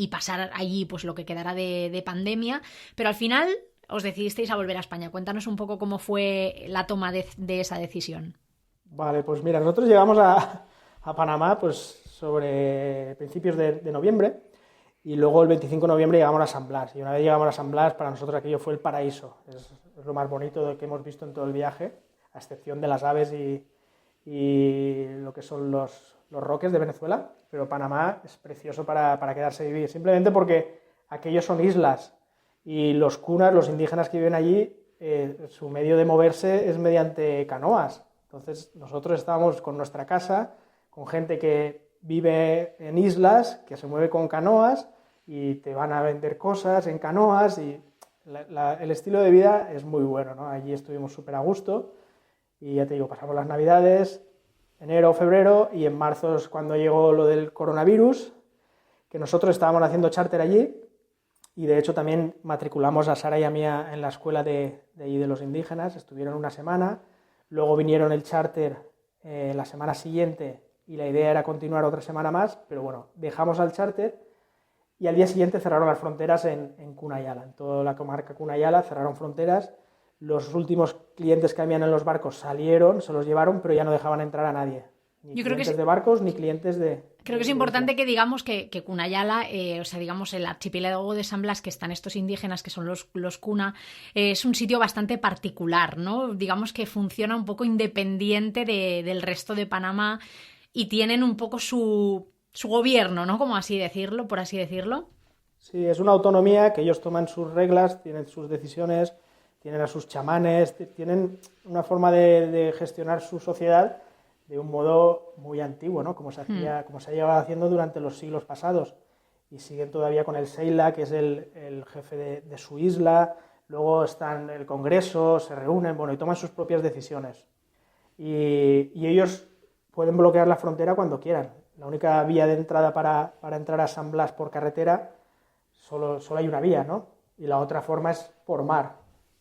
pasar allí pues lo que quedara de pandemia, pero al final os decidisteis a volver a España. Cuéntanos un poco cómo fue la toma de esa decisión.
Vale, pues mira, nosotros llegamos a Panamá pues sobre principios de noviembre, y luego el 25 de noviembre llegamos a San Blas. Y una vez llegamos a San Blas, para nosotros aquello fue el paraíso. Es lo más bonito que hemos visto en todo el viaje, a excepción de las aves y lo que son los roques de Venezuela. Pero Panamá es precioso para quedarse y vivir, simplemente porque aquellos son islas. Y los cunas, los indígenas que viven allí, su medio de moverse es mediante canoas. Entonces nosotros estábamos con nuestra casa, con gente que vive en islas, que se mueve con canoas y te van a vender cosas en canoas, y el estilo de vida es muy bueno, ¿no? Allí estuvimos súper a gusto y ya te digo, pasamos las Navidades, enero, febrero, y en marzo es cuando llegó lo del coronavirus, que nosotros estábamos haciendo charter allí. Y de hecho también matriculamos a Sara y a mí en la escuela de allí de los indígenas. Estuvieron una semana, luego vinieron el charter la semana siguiente, y la idea era continuar otra semana más, pero bueno, dejamos al charter y al día siguiente cerraron las fronteras en Cunayala. En toda la comarca Cunayala cerraron fronteras. Los últimos clientes que habían en los barcos salieron, se los llevaron, pero ya no dejaban entrar a nadie. Ni clientes de barcos, ni clientes de...
Creo que es importante que digamos que Cunayala, o sea, digamos el archipiélago de San Blas, que están estos indígenas, que son los Cuna, es un sitio bastante particular, ¿no? Digamos que funciona un poco independiente del resto de Panamá, y tienen un poco su gobierno, ¿no? Como así decirlo, por así decirlo.
Sí, es una autonomía que ellos toman sus reglas, tienen sus decisiones, tienen a sus chamanes, tienen una forma de gestionar su sociedad de un modo muy antiguo, ¿no? Como se ha llevado haciendo durante los siglos pasados. Y siguen todavía con el Seila, que es el jefe de su isla. luego están el Congreso, se reúnen, bueno, y toman sus propias decisiones. Y ellos pueden bloquear la frontera cuando quieran. La única vía de entrada para entrar a San Blas por carretera, solo hay una vía, ¿no? Y la otra forma es por mar.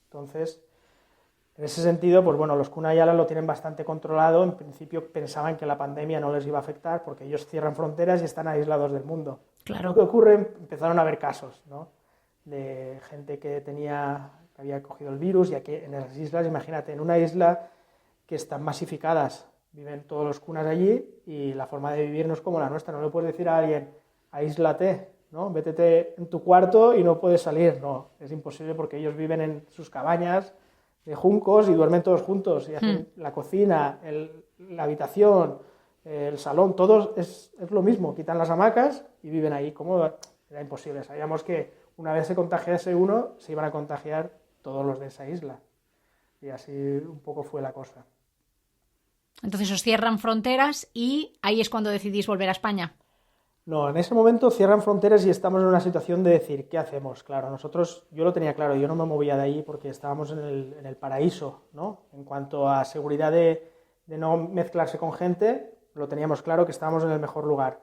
Entonces, en ese sentido, pues bueno, los Kuna-Yala lo tienen bastante controlado. En principio pensaban que la pandemia no les iba a afectar porque ellos cierran fronteras y están aislados del mundo.
Claro.
Lo que ocurre, empezaron a haber casos, ¿no? De gente que había cogido el virus, ya que en las islas, imagínate, en una isla que están masificadas, viven todos los kunas allí y la forma de vivir no es como la nuestra. No le puedes decir a alguien, aíslate, ¿no? Vétete en tu cuarto y no puedes salir. No, es imposible porque ellos viven en sus cabañas de juncos y duermen todos juntos y hacen la cocina, la habitación, el salón, todo es lo mismo. Quitan las hamacas y viven ahí. ¿Cómo? Era imposible. Sabíamos que una vez se contagiase uno, se iban a contagiar todos los de esa isla. Y así un poco fue la cosa.
Entonces os cierran fronteras y ahí es cuando decidís volver a España.
No, en ese momento cierran fronteras y estamos en una situación de decir, ¿qué hacemos? Claro, yo lo tenía claro, yo no me movía de ahí porque estábamos en el paraíso, ¿no? En cuanto a seguridad de no mezclarse con gente, lo teníamos claro que estábamos en el mejor lugar.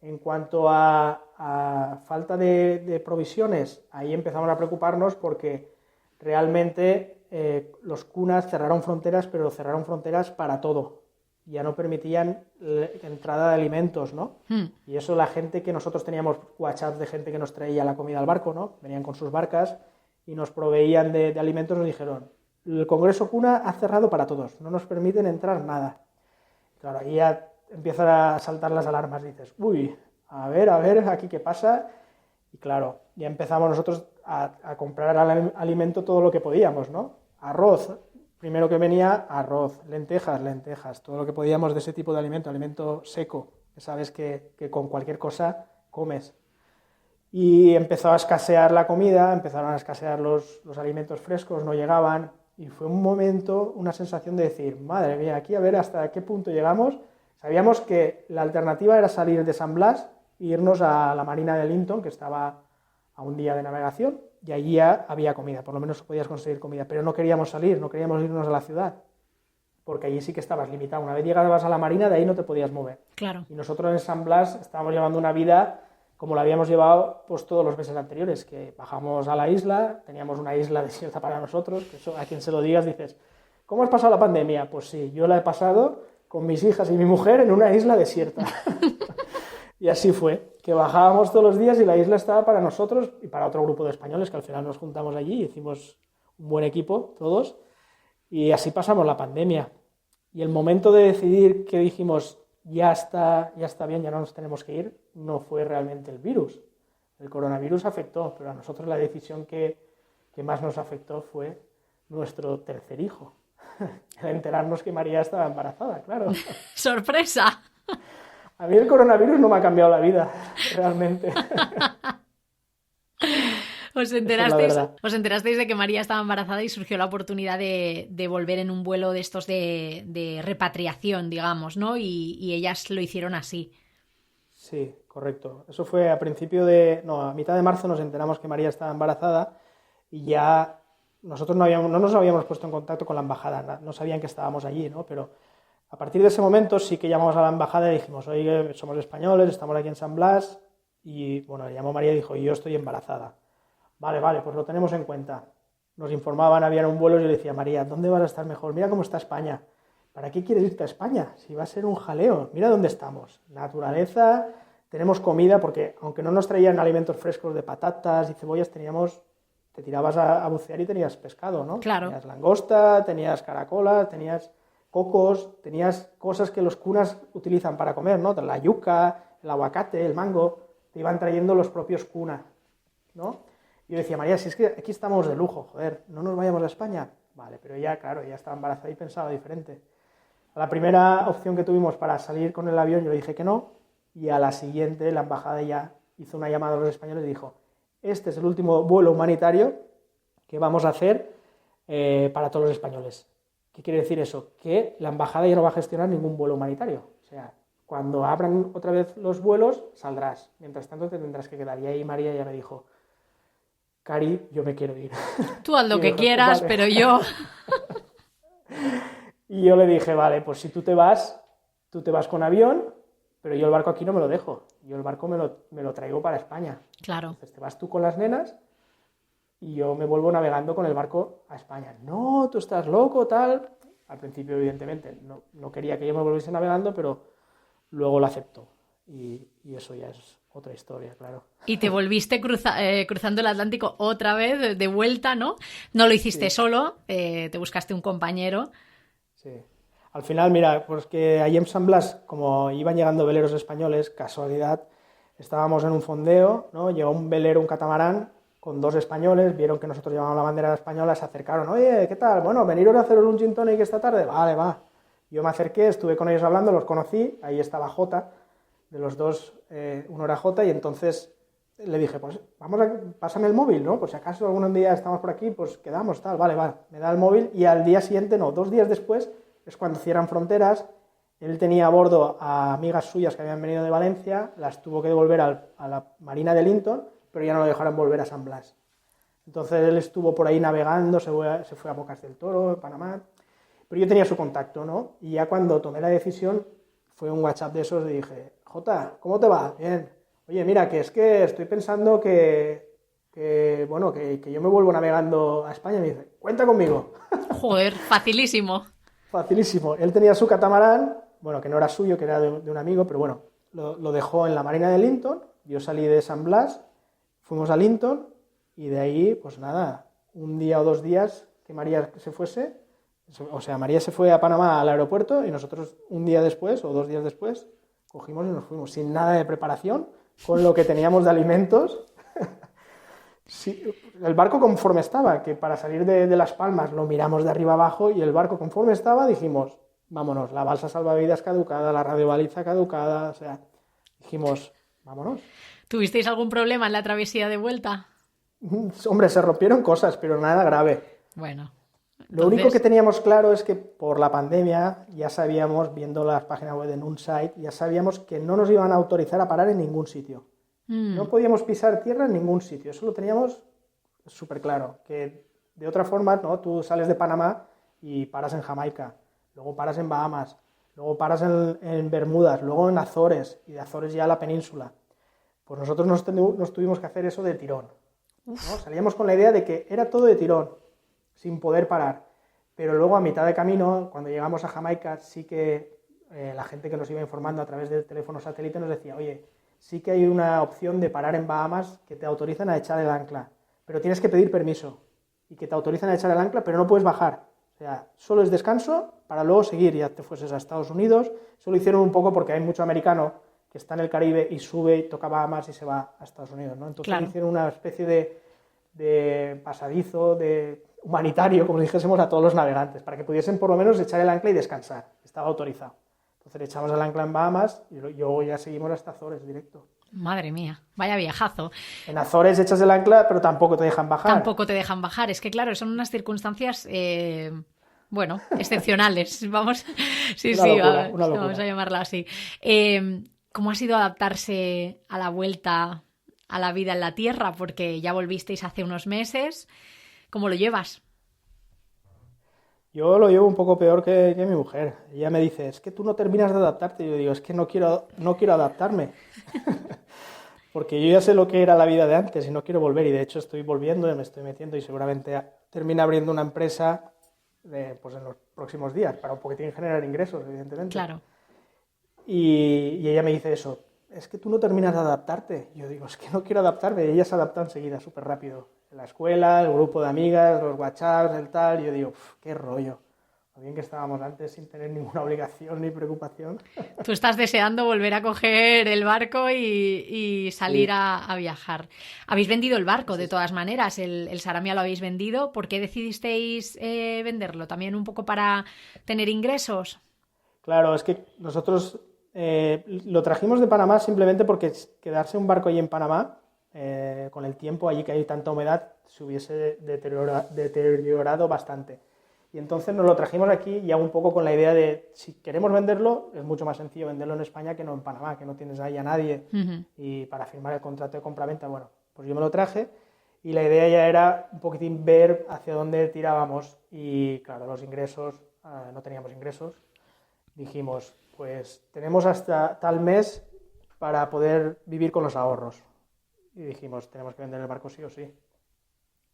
En cuanto a falta de provisiones, ahí empezamos a preocuparnos porque realmente los kunas cerraron fronteras, pero cerraron fronteras para todo. Ya no permitían entrada de alimentos, ¿no? Y eso la gente que nosotros teníamos WhatsApp de gente que nos traía la comida al barco, ¿no? Venían con sus barcas y nos proveían de alimentos, nos dijeron, el Congreso Kuna ha cerrado para todos, no nos permiten entrar nada. Claro, ahí ya empiezan a saltar las alarmas, dices, uy, a ver, aquí qué pasa. Y claro, ya empezamos nosotros a comprar alimento todo lo que podíamos, ¿no? Arroz, primero que venía, arroz, lentejas, todo lo que podíamos de ese tipo de alimento seco, que sabes que con cualquier cosa comes. Y empezó a escasear la comida, empezaron a escasear los alimentos frescos, no llegaban, y fue un momento, una sensación de decir, madre mía, aquí a ver hasta qué punto llegamos. Sabíamos que la alternativa era salir de San Blas e irnos a la marina de Linton, que estaba a un día de navegación, y allí ya había comida, por lo menos podías conseguir comida, pero no queríamos salir, no queríamos irnos a la ciudad, porque allí sí que estabas limitado. Una vez llegabas a la marina, de ahí no te podías mover.
Claro.
Y nosotros en San Blas estábamos llevando una vida como la habíamos llevado pues todos los meses anteriores, que bajamos a la isla, teníamos una isla desierta para nosotros, que eso, a quien se lo digas dices, ¿cómo has pasado la pandemia? Pues sí, yo la he pasado con mis hijas y mi mujer en una isla desierta. Y así fue, que bajábamos todos los días y la isla estaba para nosotros y para otro grupo de españoles, que al final nos juntamos allí y hicimos un buen equipo todos, y así pasamos la pandemia. Y el momento de decidir que dijimos, ya está bien, ya no nos tenemos que ir, no fue realmente el virus. El coronavirus afectó, pero a nosotros la decisión que más nos afectó fue nuestro tercer hijo. El enterarnos que María estaba embarazada, claro.
¡Sorpresa!
A mí el coronavirus no me ha cambiado la vida, realmente.
Os enterasteis de que María estaba embarazada y surgió la oportunidad de volver en un vuelo de estos de repatriación, digamos, ¿no? Y ellas lo hicieron así.
Sí, correcto. Eso fue a mitad de marzo nos enteramos que María estaba embarazada y ya nosotros no nos habíamos puesto en contacto con la embajada, no sabían que estábamos allí, ¿no? Pero a partir de ese momento sí que llamamos a la embajada y dijimos, oye, somos españoles, estamos aquí en San Blas, y bueno, le llamó María y dijo, yo estoy embarazada. Vale, pues lo tenemos en cuenta. Nos informaban, había un vuelo y yo le decía, María, ¿dónde vas a estar mejor? Mira cómo está España. ¿Para qué quieres irte a España? Si va a ser un jaleo. Mira dónde estamos. Naturaleza, tenemos comida, porque aunque no nos traían alimentos frescos de patatas y cebollas, te tirabas a bucear y tenías pescado, ¿no?
Claro.
Tenías langosta, tenías caracolas, tenías cocos, tenías cosas que los kunas utilizan para comer, ¿no? La yuca, el aguacate, el mango, te iban trayendo los propios kunas, ¿no? Y yo decía, María, si es que aquí estamos de lujo, joder, no nos vayamos a España. Vale, pero ya, claro, ya estaba embarazada y pensaba diferente. A la primera opción que tuvimos para salir con el avión yo le dije que no, y a la siguiente la embajada ya hizo una llamada a los españoles y dijo, este es el último vuelo humanitario que vamos a hacer para todos los españoles. ¿Qué quiere decir eso? Que la embajada ya no va a gestionar ningún vuelo humanitario. O sea, cuando abran otra vez los vuelos, saldrás. Mientras tanto te tendrás que quedar. Y ahí María ya me dijo, Cari, yo me quiero ir.
Tú haz lo
Y
que
dijo,
quieras,
vale.
pero yo...
Y yo le dije, vale, pues si tú te vas con avión, pero yo el barco aquí no me lo dejo. Yo el barco me lo traigo para España.
Claro.
Entonces te vas tú con las nenas y yo me vuelvo navegando con el barco a España. No, tú estás loco, tal. Al principio, evidentemente, no quería que yo me volviese navegando, pero luego lo aceptó. Y eso ya es otra historia, claro.
Y te volviste cruzando el Atlántico otra vez, de vuelta, ¿no? No lo hiciste
Sí,
solo, te buscaste un compañero.
sí. Al final, mira, pues que allí en San Blas, como iban llegando veleros españoles, casualidad, estábamos en un fondeo, ¿no? Llegó un velero, un catamarán, con 2 españoles, vieron que nosotros llevábamos la bandera española, se acercaron, oye, ¿qué tal? Bueno, veniros a haceros un gin tonic esta tarde, vale, va. Yo me acerqué, estuve con ellos hablando, los conocí, ahí estaba Jota, de los dos, uno era Jota, y entonces le dije, pues pásame el móvil, ¿no? Por si acaso algún día estamos por aquí, pues quedamos, tal, vale, vale. Me da el móvil y al día siguiente, no, 2 días después, es cuando cierran fronteras. Él tenía a bordo a amigas suyas que habían venido de Valencia, las tuvo que devolver a la Marina de Linton, pero ya no lo dejaron volver a San Blas. Entonces él estuvo por ahí navegando, se fue a Bocas del Toro, Panamá, pero yo tenía su contacto, ¿no? Y ya cuando tomé la decisión, fue un WhatsApp de esos y dije, Jota, ¿cómo te va? Bien. Oye, mira, que es que estoy pensando que yo me vuelvo navegando a España. Y me dice, cuenta conmigo.
Joder, facilísimo.
Facilísimo. Él tenía su catamarán, bueno, que no era suyo, que era de un amigo, pero bueno, lo dejó en la Marina de Linton. Yo salí de San Blas, fuimos a Linton y de ahí, pues nada, un día o 2 días que María se fuese, o sea, María se fue a Panamá al aeropuerto y nosotros un día después o 2 días después cogimos y nos fuimos sin nada de preparación, con lo que teníamos de alimentos. Sí, el barco conforme estaba, que para salir de Las Palmas lo miramos de arriba abajo y el barco conforme estaba dijimos, vámonos, la balsa salvavidas caducada, la radiobaliza caducada, o sea, dijimos, vámonos.
¿Tuvisteis algún problema en la travesía de vuelta?
Hombre, se rompieron cosas, pero nada grave.
Bueno,
Lo único que
entonces...
teníamos claro es que por la pandemia ya sabíamos, viendo las páginas web de Nunsite, ya sabíamos que no nos iban a autorizar a parar en ningún sitio. No podíamos pisar tierra en ningún sitio, eso lo teníamos súper claro, que de otra forma, ¿no? Tú sales de Panamá y paras en Jamaica, luego paras en Bahamas, luego paras en Bermudas, luego en Azores, y de Azores ya a la península. Pues nosotros nos tuvimos que hacer eso de tirón, ¿no? Salíamos con la idea de que era todo de tirón, sin poder parar, pero luego a mitad de camino, cuando llegamos a Jamaica, sí que la gente que nos iba informando a través del teléfono satélite nos decía, oye, sí que hay una opción de parar en Bahamas que te autorizan a echar el ancla, pero tienes que pedir permiso y que te autorizan a echar el ancla, pero no puedes bajar. O sea, solo es descanso para luego seguir, ya te fueses a Estados Unidos. Eso lo hicieron un poco porque hay mucho americano que está en el Caribe y sube, toca Bahamas y se va a Estados Unidos, ¿no? Entonces
Claro.
hicieron una especie de pasadizo, de humanitario, como dijésemos, a todos los navegantes, para que pudiesen por lo menos echar el ancla y descansar. Estaba autorizado. Entonces le echamos el ancla en Bahamas y luego ya seguimos hasta Azores directo.
Madre mía, vaya viajazo.
En Azores echas el ancla, pero tampoco te dejan bajar.
Tampoco te dejan bajar. Es que, claro, son unas circunstancias, bueno, excepcionales. Vamos, sí,
Una
sí,
locura, una
vamos
locura.
a llamarla así. ¿Cómo ha sido adaptarse a la vuelta a la vida en la Tierra? Porque ya volvisteis hace unos meses. ¿Cómo lo llevas?
Yo lo llevo un poco peor que mi mujer. Ella me dice, es que tú no terminas de adaptarte. Y yo digo, es que no quiero adaptarme. Porque yo ya sé lo que era la vida de antes y no quiero volver. Y de hecho estoy volviendo y me estoy metiendo y seguramente termine abriendo una empresa pues en los próximos días, porque tienen que generar ingresos, evidentemente.
Claro.
Y ella me dice eso, es que tú no terminas de adaptarte. Yo digo, es que no quiero adaptarme. Y ella se adapta enseguida, súper rápido. En la escuela, el grupo de amigas, los WhatsApps, el tal. Y yo digo, qué rollo. Lo bien que estábamos antes sin tener ninguna obligación ni preocupación.
Tú estás deseando volver a coger el barco y salir
Sí.
a viajar. Habéis vendido el barco, de
Sí.
todas maneras. El Saramia lo habéis vendido. ¿Por qué decidisteis venderlo? ¿También un poco para tener ingresos?
Claro, es que nosotros lo trajimos de Panamá simplemente porque quedarse un barco allí en Panamá, con el tiempo, allí que hay tanta humedad, se hubiese deteriorado bastante. Y entonces nos lo trajimos aquí ya un poco con la idea de, si queremos venderlo, es mucho más sencillo venderlo en España que no en Panamá, que no tienes ahí a nadie.
Ujú.
Y para firmar el contrato de compraventa, bueno, pues yo me lo traje y la idea ya era un poquitín ver hacia dónde tirábamos y claro, los ingresos, no teníamos ingresos, dijimos, pues tenemos hasta tal mes para poder vivir con los ahorros y dijimos, tenemos que vender el barco sí o sí,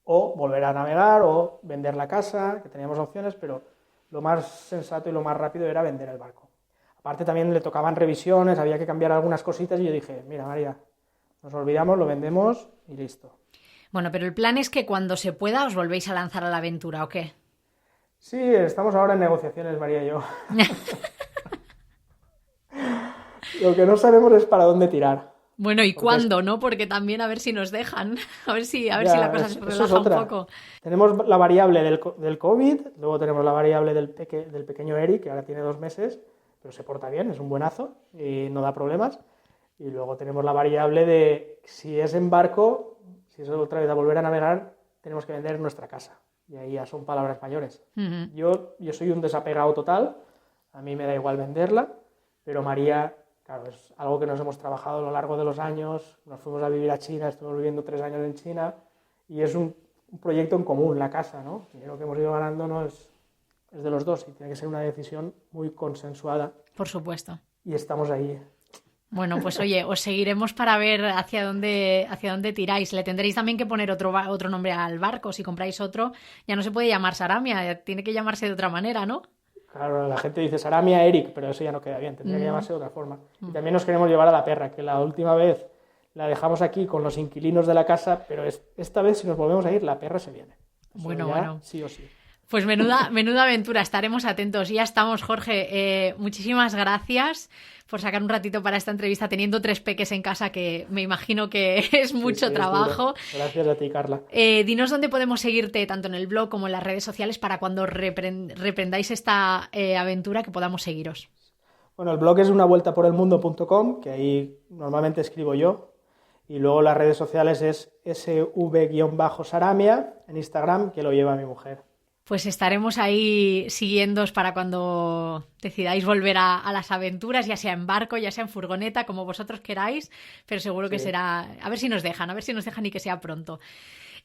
o volver a navegar o vender la casa, que teníamos opciones, pero lo más sensato y lo más rápido era vender el barco. Aparte también le tocaban revisiones, había que cambiar algunas cositas y yo dije, mira María, nos olvidamos, lo vendemos y listo.
Bueno, pero el plan es que cuando se pueda os volvéis a lanzar a la aventura, ¿o qué?
Sí, estamos ahora en negociaciones, María y yo. Lo que no sabemos es para dónde tirar.
Bueno, ¿y cuándo, no? Porque también a ver si nos dejan, a ver si la cosa se relaja un poco.
Tenemos la variable del COVID, luego tenemos la variable del pequeño Eric, que ahora tiene 2 meses, pero se porta bien, es un buenazo y no da problemas. Y luego tenemos la variable de si es en barco, si es otra vez a volver a navegar, tenemos que vender nuestra casa. Y ahí ya son palabras mayores. Uh-huh. Yo soy un desapegado total, a mí me da igual venderla, pero María... Claro, es algo que nos hemos trabajado a lo largo de los años, nos fuimos a vivir a China, estuvimos viviendo 3 años en China y es un proyecto en común, la casa, ¿no? El dinero que hemos ido ganando no es de los dos y tiene que ser una decisión muy consensuada.
Por supuesto.
Y estamos ahí.
Bueno, pues oye, os seguiremos para ver hacia dónde tiráis. Le tendréis también que poner otro nombre al barco. Si compráis otro, ya no se puede llamar Saramia, tiene que llamarse de otra manera, ¿no?
Claro, la gente dice Saramia Eric, pero eso ya no queda bien, tendría que llamarse de otra forma. Y también nos queremos llevar a la perra, que la última vez la dejamos aquí con los inquilinos de la casa, pero esta vez si nos volvemos a ir, la perra se viene. Eso bueno. Sí o sí.
Pues menuda aventura, estaremos atentos. Ya estamos, Jorge. Muchísimas gracias por sacar un ratito para esta entrevista, teniendo 3 peques en casa, que me imagino que es mucho trabajo.
Gracias a ti, Carla.
Dinos dónde podemos seguirte, tanto en el blog como en las redes sociales, para cuando reprendáis esta aventura, que podamos seguiros.
Bueno, el blog es unavueltaporelmundo.com, que ahí normalmente escribo yo. Y luego las redes sociales es sv-saramia en Instagram, que lo lleva mi mujer.
Pues estaremos ahí siguiéndoos para cuando decidáis volver a las aventuras, ya sea en barco, ya sea en furgoneta, como vosotros queráis, pero seguro que será... A ver si nos dejan y que sea pronto.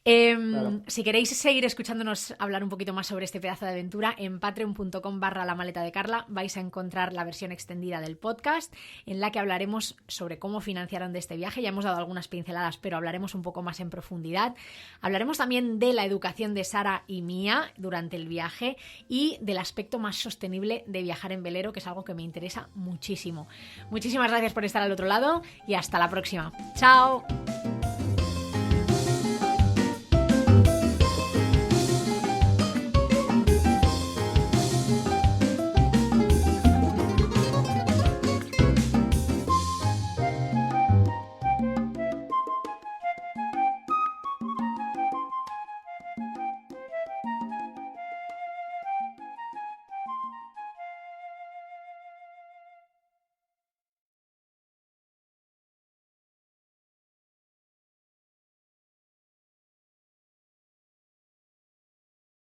Claro. Si queréis seguir escuchándonos hablar un poquito más sobre este pedazo de aventura, en patreon.com/lamaletadecarla vais a encontrar la versión extendida del podcast, en la que hablaremos sobre cómo financiaron de este viaje. Ya hemos dado algunas pinceladas, pero hablaremos un poco más en profundidad. Hablaremos también de la educación de Sara y mía durante el viaje y del aspecto más sostenible de viajar en velero, que es algo que me interesa muchísimo. Muchísimas gracias por estar al otro lado y hasta la próxima. ¡Chao!